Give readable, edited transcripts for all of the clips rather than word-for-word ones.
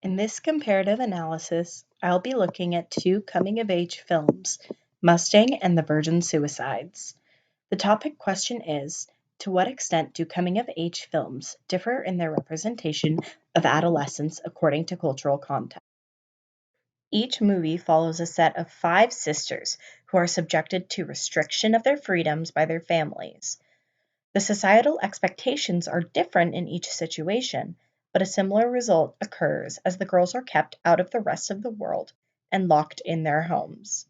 In this comparative analysis, I'll be looking at two coming-of-age films, Mustang and The Virgin Suicides. The topic question is, to what extent do coming-of-age films differ in their representation of adolescence according to cultural context? Each movie follows a set of 5 sisters who are subjected to restriction of their freedoms by their families. The societal expectations are different in each situation, but a similar result occurs as the girls are kept out of the rest of the world and locked in their homes.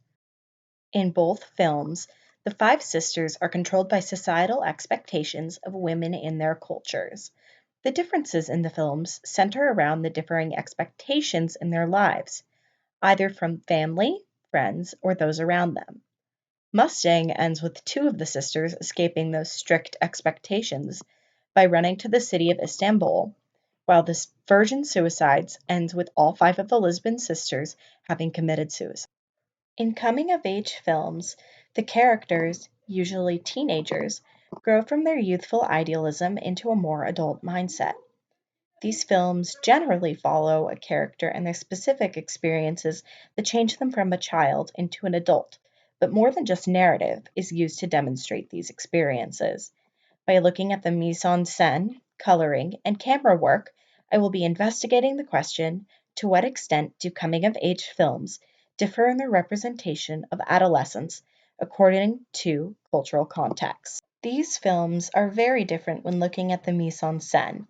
In both films, the 5 sisters are controlled by societal expectations of women in their cultures. The differences in the films center around the differing expectations in their lives, either from family, friends, or those around them. Mustang ends with 2 of the sisters escaping those strict expectations by running to the city of Istanbul, while The Virgin Suicides ends with all 5 of the Lisbon sisters having committed suicide. In coming-of-age films, the characters, usually teenagers, grow from their youthful idealism into a more adult mindset. These films generally follow a character and their specific experiences that change them from a child into an adult, but more than just narrative is used to demonstrate these experiences. By looking at the mise-en-scène, coloring, and camera work, I will be investigating the question, to what extent do coming-of-age films differ in their representation of adolescence according to cultural context? These films are very different when looking at the mise-en-scène.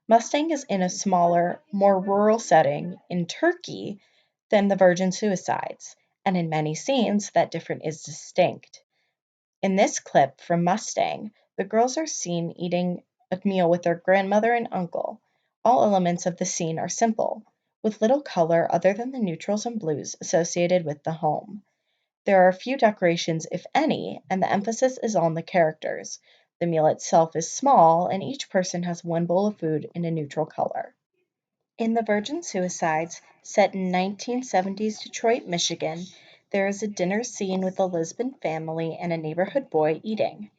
Mustang is in a smaller, more rural setting in Turkey than The Virgin Suicides, and in many scenes that difference is distinct. In this clip from Mustang, the girls are seen eating a meal with their grandmother and uncle. All elements of the scene are simple, with little color other than the neutrals and blues associated with the home. There are few decorations, if any, and the emphasis is on the characters. The meal itself is small, and each person has one bowl of food in a neutral color. In The Virgin Suicides, set in 1970s Detroit, Michigan, there is a dinner scene with a Lisbon family and a neighborhood boy eating.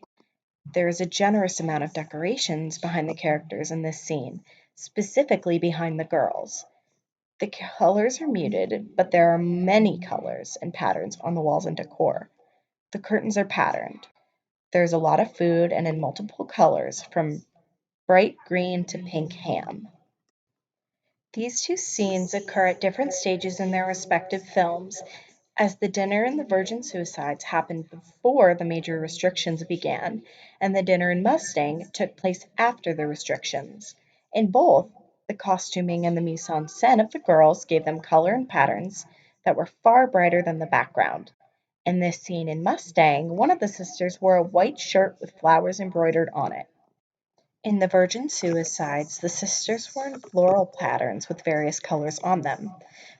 There is a generous amount of decorations behind the characters in this scene, specifically behind the girls. The colors are muted, but there are many colors and patterns on the walls and decor. The curtains are patterned. There's a lot of food and in multiple colors, from bright green to pink ham. These two scenes occur at different stages in their respective films, as the dinner in The Virgin Suicides happened before the major restrictions began, and the dinner in Mustang took place after the restrictions. In both, the costuming and the mise-en-scène of the girls gave them color and patterns that were far brighter than the background. In this scene in Mustang, one of the sisters wore a white shirt with flowers embroidered on it. In The Virgin Suicides, the sisters wore floral patterns with various colors on them.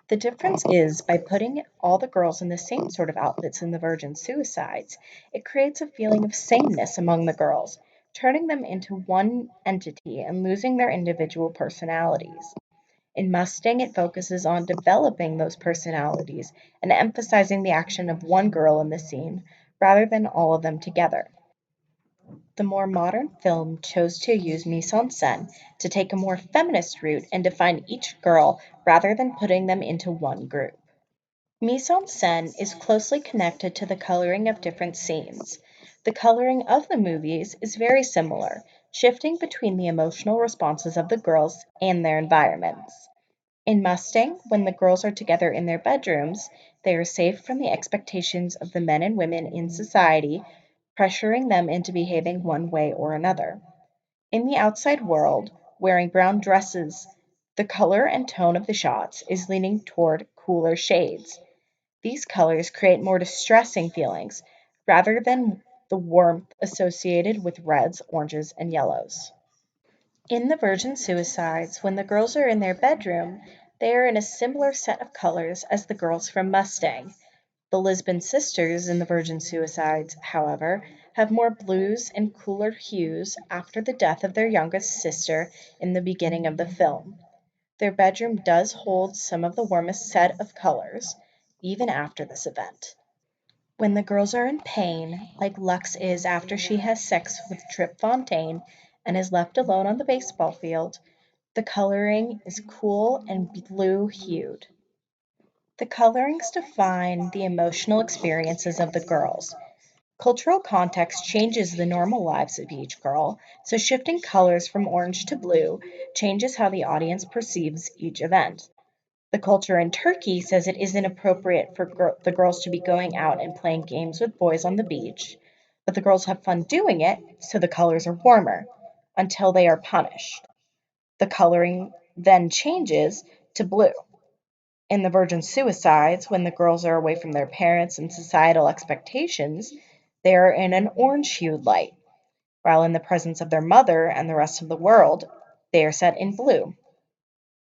The difference is, by putting all the girls in the same sort of outfits in The Virgin Suicides, it creates a feeling of sameness among the girls, turning them into one entity and losing their individual personalities. In Mustang, it focuses on developing those personalities and emphasizing the action of one girl in the scene rather than all of them together. The more modern film chose to use mise-en-scène to take a more feminist route and define each girl rather than putting them into one group. Mise-en-scène is closely connected to the coloring of different scenes. The coloring of the movies is very similar, shifting between the emotional responses of the girls and their environments. In Mustang, when the girls are together in their bedrooms, they are safe from the expectations of the men and women in society, pressuring them into behaving one way or another. In the outside world, wearing brown dresses, the color and tone of the shots is leaning toward cooler shades. These colors create more distressing feelings rather than the warmth associated with reds, oranges, and yellows. In The Virgin Suicides, when the girls are in their bedroom, they are in a similar set of colors as the girls from Mustang. The Lisbon sisters in The Virgin Suicides, however, have more blues and cooler hues after the death of their youngest sister in the beginning of the film. Their bedroom does hold some of the warmest set of colors, even after this event. When the girls are in pain, like Lux is after she has sex with Trip Fontaine and is left alone on the baseball field, The coloring is cool and blue hued. The colorings define the emotional experiences of the girls. Cultural context changes the normal lives of each girl, so shifting colors from orange to blue changes how the audience perceives each event. The culture in Turkey says it isn't appropriate for the girls to be going out and playing games with boys on the beach, but the girls have fun doing it, so the colors are warmer until they are punished. The coloring then changes to blue. In the virgin suicides, when the girls are away from their parents and societal expectations, they are in an orange hued light, while in the presence of their mother and the rest of the world, they are set in blue.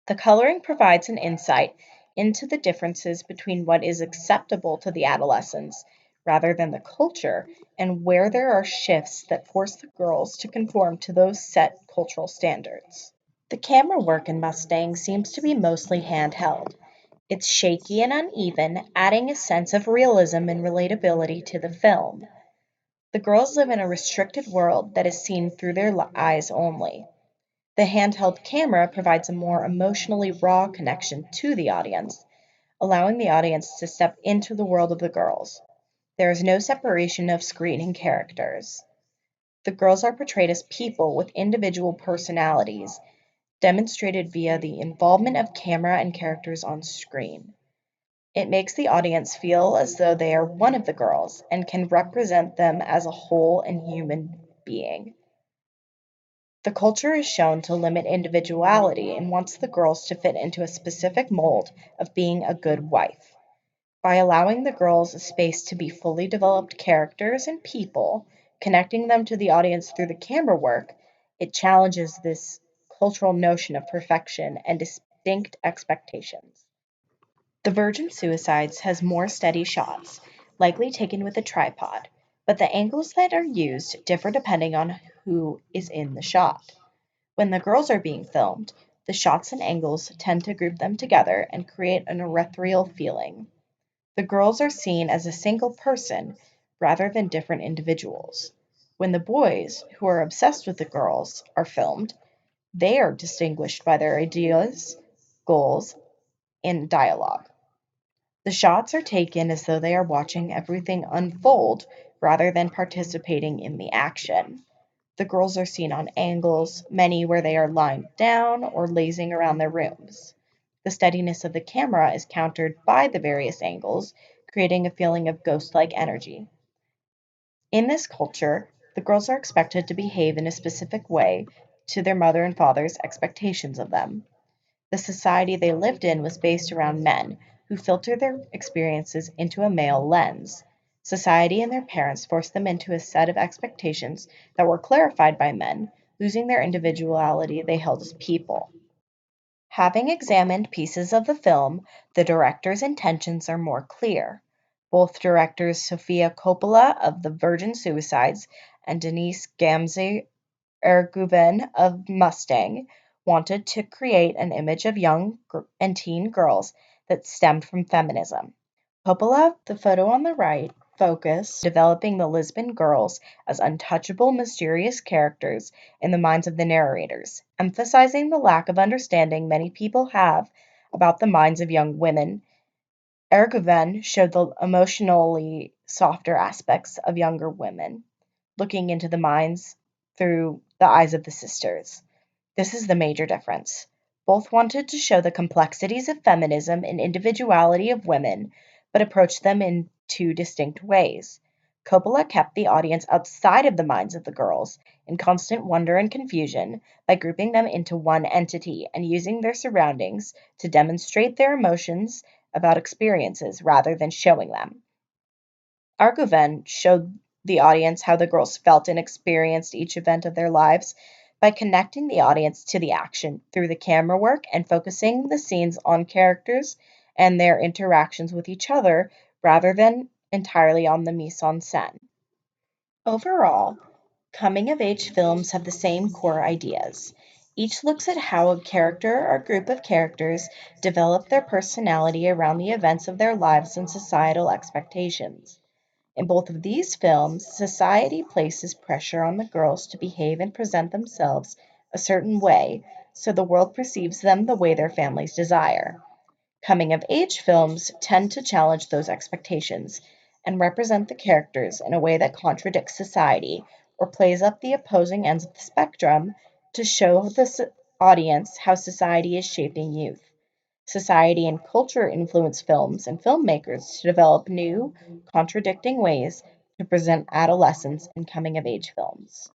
The coloring provides an insight into the differences between what is acceptable to the adolescents rather than the culture, and where there are shifts that force the girls to conform to those set cultural standards. The camera work in Mustang seems to be mostly handheld. It's shaky and uneven, adding a sense of realism and relatability to the film. The girls live in a restricted world that is seen through their eyes only. The handheld camera provides a more emotionally raw connection to the audience, allowing the audience to step into the world of the girls. There is no separation of screen and characters. The girls are portrayed as people with individual personalities, demonstrated via the involvement of camera and characters on screen. It makes the audience feel as though they are one of the girls and can represent them as a whole and human being. The culture is shown to limit individuality and wants the girls to fit into a specific mold of being a good wife. By allowing the girls a space to be fully developed characters and people, connecting them to the audience through the camera work, it challenges this cultural notion of perfection and distinct expectations. The Virgin Suicides has more steady shots, likely taken with a tripod, but the angles that are used differ depending on who is in the shot. When the girls are being filmed, the shots and angles tend to group them together and create an ethereal feeling. The girls are seen as a single person rather than different individuals. When the boys, who are obsessed with the girls, are filmed, they are distinguished by their ideas, goals, and dialogue. The shots are taken as though they are watching everything unfold rather than participating in the action. The girls are seen on angles, many where they are lying down or lazing around their rooms. The steadiness of the camera is countered by the various angles, creating a feeling of ghost like energy. In this culture, the girls are expected to behave in a specific way to their mother and father's expectations of them. The society they lived in was based around men, who filtered their experiences into a male lens. Society and their parents forced them into a set of expectations that were clarified by men, losing their individuality they held as people. Having examined pieces of the film, the director's intentions are more clear. Both directors Sofia Coppola of The Virgin Suicides and Denise Gamze Erguven of Mustang wanted to create an image of young and teen girls that stemmed from feminism. Coppola, the photo on the right, focused on developing the Lisbon girls as untouchable, mysterious characters in the minds of the narrators, emphasizing the lack of understanding many people have about the minds of young women. Erguven showed the emotionally softer aspects of younger women, looking into the minds through the eyes of the sisters. This is the major difference. Both wanted to show the complexities of feminism and individuality of women, but approached them in two distinct ways. Coppola kept the audience outside of the minds of the girls, in constant wonder and confusion, by grouping them into one entity and using their surroundings to demonstrate their emotions about experiences rather than showing them. Argoven showed the audience how the girls felt and experienced each event of their lives by connecting the audience to the action through the camera work and focusing the scenes on characters and their interactions with each other rather than entirely on the mise en scène. Overall, coming of age films have the same core ideas. Each looks at how a character or group of characters develop their personality around the events of their lives and societal expectations. In both of these films, society places pressure on the girls to behave and present themselves a certain way so the world perceives them the way their families desire. Coming-of-age films tend to challenge those expectations and represent the characters in a way that contradicts society or plays up the opposing ends of the spectrum to show the audience how society is shaping youth. Society and culture influence films and filmmakers to develop new, contradicting ways to present adolescence in coming-of-age films.